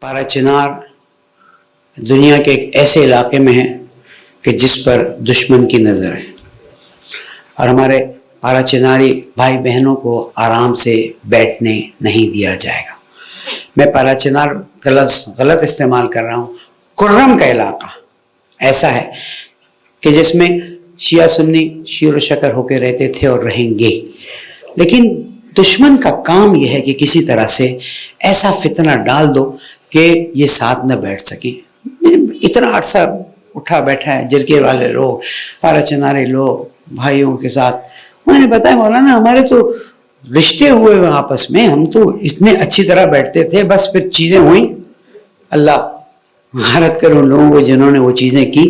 پارا چنار دنیا کے ایک ایسے علاقے میں ہے کہ جس پر دشمن کی نظر ہے، اور ہمارے پارا چناری بھائی بہنوں کو آرام سے بیٹھنے نہیں دیا جائے گا۔ میں پارا چنار غلط استعمال کر رہا ہوں۔ کرم کا علاقہ ایسا ہے کہ جس میں شیعہ سنی شیر و شکر ہو کے رہتے تھے اور رہیں گے، لیکن دشمن کا کام یہ ہے کہ کسی طرح سے ایسا فتنہ ڈال دو کہ یہ ساتھ نہ بیٹھ سکیں۔ اتنا عرصہ اٹھا بیٹھا ہے جرگے والے لوگ، پارا چنارے لوگ بھائیوں کے ساتھ، میں نے بتایا مولانا ہمارے تو رشتے ہوئے آپس میں، ہم تو اتنے اچھی طرح بیٹھتے تھے، بس پھر چیزیں ہوئیں، اللہ غارت کرے ان لوگوں کو جنہوں نے وہ چیزیں کی،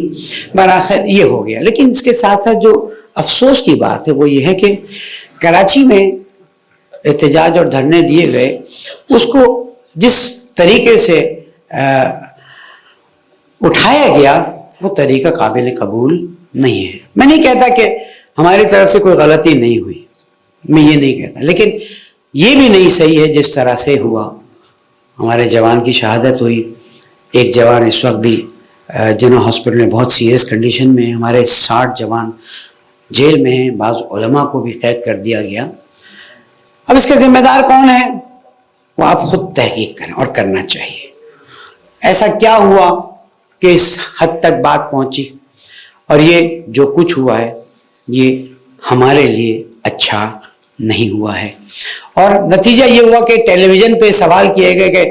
بآخر یہ ہو گیا۔ لیکن اس کے ساتھ ساتھ جو افسوس کی بات ہے وہ یہ ہے کہ کراچی میں احتجاج اور دھرنے دیے گئے، اس کو جس طریقے سے اٹھایا گیا وہ طریقہ قابل قبول نہیں ہے۔ میں نہیں کہتا کہ ہماری طرف سے کوئی غلطی نہیں ہوئی، میں یہ نہیں کہتا، لیکن یہ بھی نہیں صحیح ہے جس طرح سے ہوا۔ ہمارے جوان کی شہادت ہوئی، ایک جوان اس وقت بھی جنرل ہاسپٹل میں بہت سیریس کنڈیشن میں، ہمارے 60 جوان جیل میں ہیں، بعض علماء کو بھی قید کر دیا گیا۔ اب اس کا ذمہ دار کون ہے وہ آپ خود تحقیق کریں، اور کرنا چاہیے۔ ایسا کیا ہوا کہ اس حد تک بات پہنچی، اور یہ جو کچھ ہوا ہے یہ ہمارے لیے اچھا نہیں ہوا ہے۔ اور نتیجہ یہ ہوا کہ ٹیلی ویژن پہ سوال کیے گئے کہ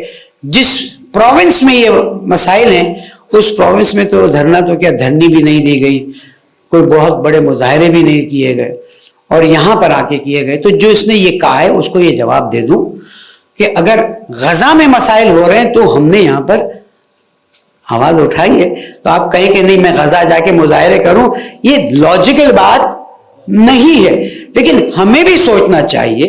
جس پروونس میں یہ مسائل ہیں اس پروونس میں تو دھرنا تو کیا دھرنی بھی نہیں دی گئی، کوئی بہت بڑے مظاہرے بھی نہیں کیے گئے، اور یہاں پر آ کے کیے گئے۔ تو جو اس نے یہ کہا ہے اس کو یہ جواب دے دوں کہ اگر غزہ میں مسائل ہو رہے ہیں تو ہم نے یہاں پر آواز اٹھائی ہے، تو آپ کہیں کہ نہیں میں غزہ جا کے مظاہرے کروں، یہ لاجیکل بات نہیں ہے۔ لیکن ہمیں بھی سوچنا چاہیے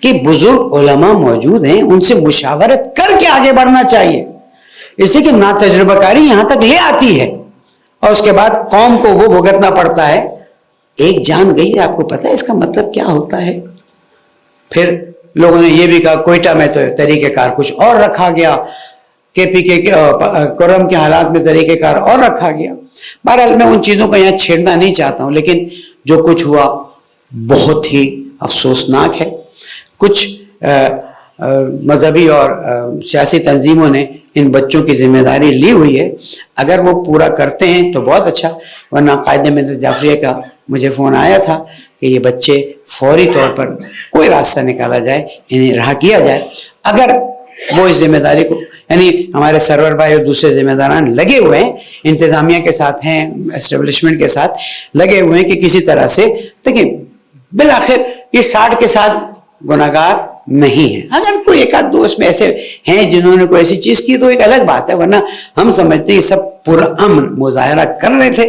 کہ بزرگ علماء موجود ہیں، ان سے مشاورت کر کے آگے بڑھنا چاہیے، اس لیے کہ ناتجربہ کاری یہاں تک لے آتی ہے، اور اس کے بعد قوم کو وہ بھگتنا پڑتا ہے۔ ایک جان گئی، آپ کو پتہ ہے اس کا مطلب کیا ہوتا ہے؟ پھر لوگوں نے یہ بھی کہا کوئٹہ میں تو طریقہ کار کچھ اور رکھا گیا، کے پی کے کرم کے حالات میں طریقہ کار اور رکھا گیا۔ بہرحال میں ان چیزوں کو یہاں چھیڑنا نہیں چاہتا ہوں، لیکن جو کچھ ہوا بہت ہی افسوسناک ہے۔ کچھ مذہبی اور سیاسی تنظیموں نے ان بچوں کی ذمہ داری لی ہوئی ہے، اگر وہ پورا کرتے ہیں تو بہت اچھا، ورنہ قائد ملت جعفریہ کا مجھے فون آیا تھا کہ یہ بچے فوری طور پر کوئی راستہ نکالا جائے، انہیں رہا کیا جائے۔ اگر وہ اس ذمہ داری کو، یعنی ہمارے سرور بھائی اور دوسرے ذمہ داران لگے ہوئے ہیں، انتظامیہ کے ساتھ ہیں، اسٹیبلشمنٹ کے ساتھ لگے ہوئے ہیں کہ کسی طرح سے دیکھیں، بالآخر یہ 60 کے ساتھ گناہگار نہیں ہے۔ اگر کوئی ایک آدھ دو اس میں ایسے ہیں جنہوں نے کوئی ایسی چیز کی تو ایک الگ بات ہے، ورنہ ہم سمجھتے ہیں یہ سب پرامن مظاہرہ کر رہے تھے،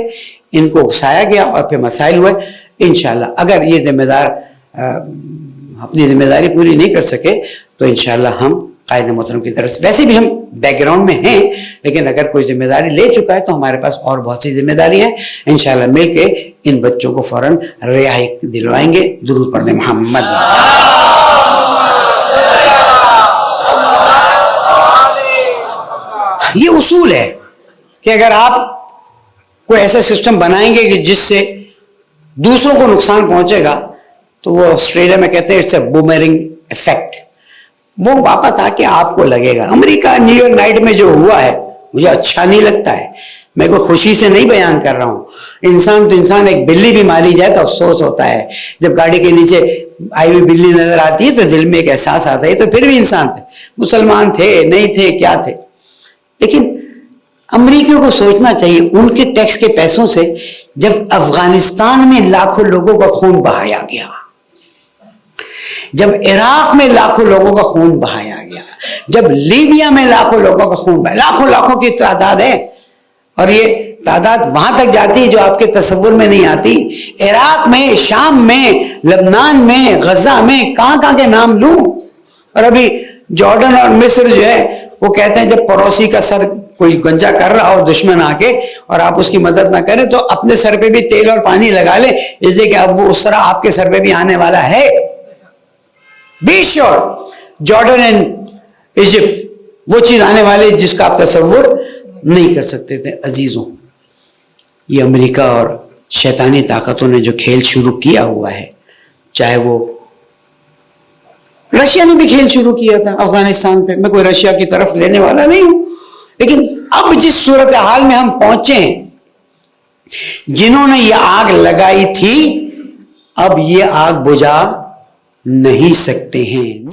ان کو اکسایا گیا اور پھر مسائل ہوئے۔ انشاءاللہ اگر یہ ذمہ دار اپنی ذمہ داری پوری نہیں کر سکے تو انشاءاللہ ہم قائد محترم کی طرف سے، ویسے بھی ہم بیک گراؤنڈ میں ہیں، لیکن اگر کوئی ذمہ داری لے چکا ہے تو ہمارے پاس اور بہت سی ذمہ داری ہیں، انشاءاللہ مل کے ان بچوں کو فوراً رہائی دلوائیں گے۔ درود پڑھیں محمد۔ یہ اصول ہے کہ اگر آپ کوئی ایسا سسٹم بنائیں گے کہ جس سے دوسروں کو نقصان پہنچے گا، تو وہ آسٹریلیا میں کہتے ہیں اٹس اے بومرنگ ایفیکٹ، وہ واپس آ کے آپ کو لگے گا۔ امریکہ نیو یارک نائٹ میں جو ہوا ہے مجھے اچھا نہیں لگتا ہے، میں کوئی خوشی سے نہیں بیان کر رہا ہوں۔ انسان تو انسان، ایک بلی بھی ماری جائے تو افسوس ہوتا ہے، جب گاڑی کے نیچے آئی ہوئی بلی نظر آتی ہے تو دل میں ایک احساس آتا ہے، تو پھر بھی انسان تھے، مسلمان تھے نہیں تھے کیا تھے۔ لیکن امریکیوں کو سوچنا چاہیے، ان کے ٹیکس کے پیسوں سے جب افغانستان میں لاکھوں لوگوں کا خون بہایا گیا، جب عراق میں لاکھوں لوگوں کا خون بہایا گیا، جب لیبیا میں لاکھوں لوگوں کا خون بہایا، لاکھوں کی تعداد ہے، اور یہ تعداد وہاں تک جاتی ہے جو آپ کے تصور میں نہیں آتی۔ عراق میں، شام میں، لبنان میں، غزہ میں، کہاں کہاں کے نام لوں۔ اور ابھی جارڈن اور مصر جو ہے وہ کہتے ہیں جب پڑوسی کا سر کوئی گنجا کر رہا ہو دشمن آ کے اور آپ اس کی مدد نہ کریں تو اپنے سر پہ بھی تیل اور پانی لگا لیں، اس لیے کہ اب وہ اس طرح آپ کے سر پہ بھی آنے والا ہے۔ Be sure Jordan and Egypt وہ چیز آنے والی جس کا آپ تصور نہیں کر سکتے تھے. عزیزوں، یہ امریکہ اور شیطانی طاقتوں نے جو کھیل شروع کیا ہوا ہے، چاہے وہ رشیا نے بھی کھیل شروع کیا تھا افغانستان پہ. میں کوئی رشیا کی طرف لینے والا نہیں ہوں، لیکن اب جس صورتحال میں ہم پہنچے، جنہوں نے یہ آگ لگائی تھی اب یہ آگ بجھا نہیں سکتے ہیں.